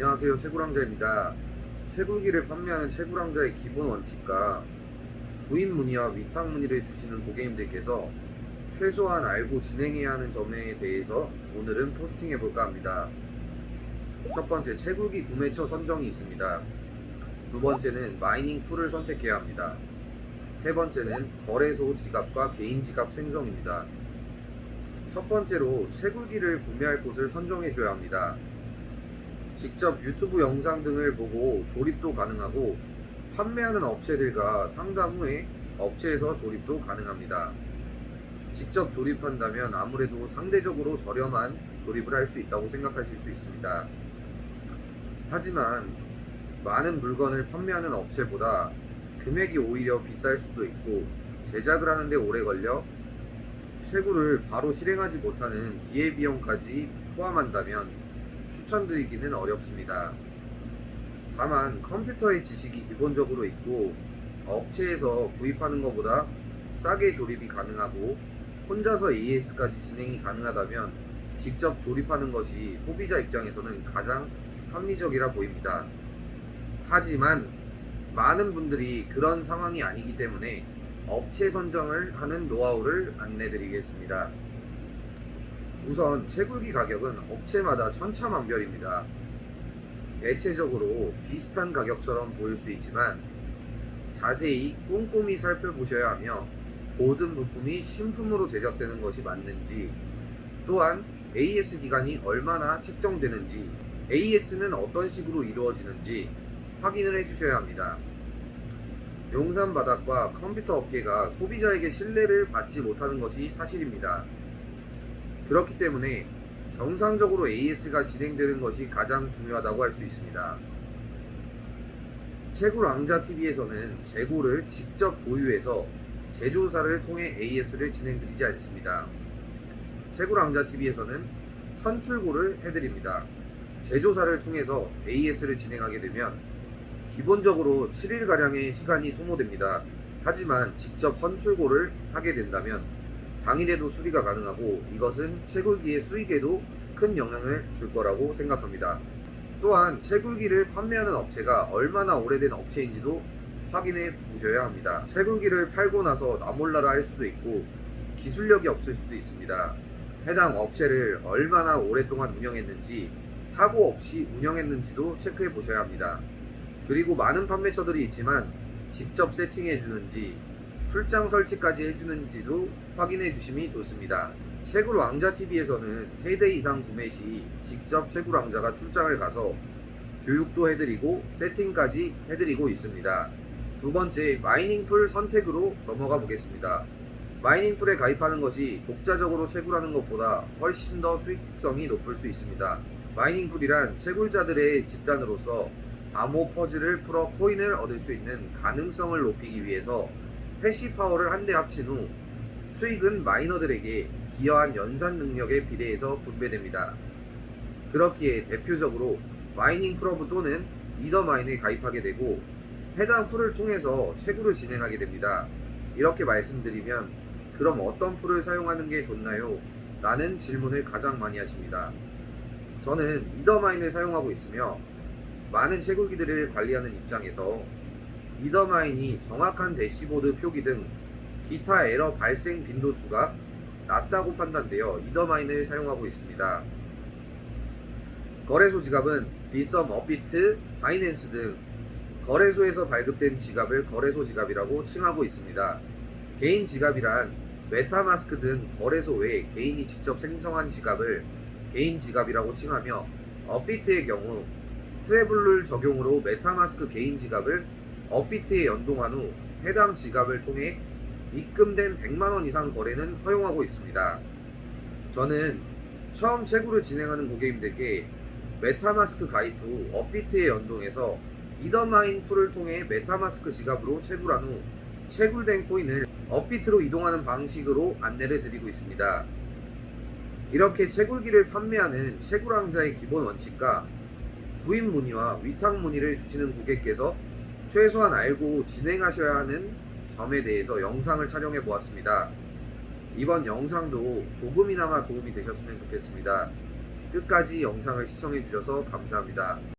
안녕하세요. 채굴왕자입니다. 채굴기를 판매하는 채굴왕자의 기본 원칙과 구입 문의와 위탁 문의를 주시는 고객님들께서 최소한 알고 진행해야 하는 점에 대해서 오늘은 포스팅해 볼까 합니다. 첫 번째, 채굴기 구매처 선정이 있습니다. 두 번째는 마이닝 풀을 선택해야 합니다. 세 번째는 거래소 지갑과 개인 지갑 생성입니다. 첫 번째로 채굴기를 구매할 곳을 선정해 줘야 합니다. 직접 유튜브 영상 등을 보고 조립도 가능하고 판매하는 업체들과 상담 후에 업체에서 조립도 가능합니다. 직접 조립한다면 아무래도 상대적으로 저렴한 조립을 할 수 있다고 생각하실 수 있습니다. 하지만 많은 물건을 판매하는 업체보다 금액이 오히려 비쌀 수도 있고 제작을 하는데 오래 걸려 채굴을 바로 실행하지 못하는 기회비용까지 포함한다면 추천드리기는 어렵습니다. 다만 컴퓨터의 지식이 기본적으로 있고 업체에서 구입하는 것보다 싸게 조립이 가능하고 혼자서 AS까지 진행이 가능하다면 직접 조립하는 것이 소비자 입장에서는 가장 합리적이라 보입니다. 하지만 많은 분들이 그런 상황이 아니기 때문에 업체 선정을 하는 노하우를 안내드리겠습니다. 우선 채굴기 가격은 업체마다 천차만별입니다. 대체적으로 비슷한 가격처럼 보일 수 있지만 자세히 꼼꼼히 살펴보셔야 하며 모든 부품이 신품으로 제작되는 것이 맞는지, 또한 AS 기간이 얼마나 책정되는지, AS는 어떤 식으로 이루어지는지 확인을 해주셔야 합니다. 용산 바닥과 컴퓨터 업계가 소비자에게 신뢰를 받지 못하는 것이 사실입니다. 그렇기 때문에 정상적으로 AS가 진행되는 것이 가장 중요하다고 할 수 있습니다. 채굴왕자TV에서는 재고를 직접 보유해서 제조사를 통해 AS를 진행드리지 않습니다. 채굴왕자TV에서는 선출고를 해드립니다. 제조사를 통해서 AS를 진행하게 되면 기본적으로 7일가량의 시간이 소모됩니다. 하지만 직접 선출고를 하게 된다면 당일에도 수리가 가능하고 이것은 채굴기의 수익에도 큰 영향을 줄 거라고 생각합니다. 또한 채굴기를 판매하는 업체가 얼마나 오래된 업체인지도 확인해 보셔야 합니다. 채굴기를 팔고 나서 나몰라라 할 수도 있고 기술력이 없을 수도 있습니다. 해당 업체를 얼마나 오랫동안 운영했는지, 사고 없이 운영했는지도 체크해 보셔야 합니다. 그리고 많은 판매처들이 있지만 직접 세팅해 주는지 출장 설치까지 해주는지도 확인해 주심이 좋습니다. 채굴왕자TV에서는 3대 이상 구매 시 직접 채굴왕자가 출장을 가서 교육도 해드리고 세팅까지 해드리고 있습니다. 두 번째, 마이닝풀 선택으로 넘어가 보겠습니다. 마이닝풀에 가입하는 것이 독자적으로 채굴하는 것보다 훨씬 더 수익성이 높을 수 있습니다. 마이닝풀이란 채굴자들의 집단으로서 암호 퍼즐을 풀어 코인을 얻을 수 있는 가능성을 높이기 위해서 해시파워를 한데 합친 후 수익은 마이너들에게 기여한 연산 능력에 비례해서 분배됩니다. 그렇기에 대표적으로 마이닝 프로브 또는 이더마인에 가입하게 되고 해당 풀을 통해서 채굴을 진행하게 됩니다. 이렇게 말씀드리면 그럼 어떤 풀을 사용하는 게 좋나요? 라는 질문을 가장 많이 하십니다. 저는 이더마인을 사용하고 있으며 많은 채굴기들을 관리하는 입장에서 이더마인이 정확한 대시보드 표기 등 기타 에러 발생 빈도수가 낮다고 판단되어 이더마인을 사용하고 있습니다. 거래소 지갑은 비썸, 업비트, 바이낸스 등 거래소에서 발급된 지갑을 거래소 지갑이라고 칭하고 있습니다. 개인 지갑이란 메타마스크 등 거래소 외에 개인이 직접 생성한 지갑을 개인 지갑이라고 칭하며, 업비트의 경우 트래블룰 적용으로 메타마스크 개인 지갑을 업비트에 연동한 후 해당 지갑을 통해 입금된 100만원 이상 거래는 허용하고 있습니다. 저는 처음 채굴을 진행하는 고객님들께 메타마스크 가입 후 업비트에 연동해서 이더마인 풀을 통해 메타마스크 지갑으로 채굴한 후 채굴된 코인을 업비트로 이동하는 방식으로 안내를 드리고 있습니다. 이렇게 채굴기를 판매하는 채굴왕자의 기본 원칙과 구입 문의와 위탁 문의를 주시는 고객께서 최소한 알고 진행하셔야 하는 점에 대해서 영상을 촬영해 보았습니다. 이번 영상도 조금이나마 도움이 되셨으면 좋겠습니다. 끝까지 영상을 시청해 주셔서 감사합니다.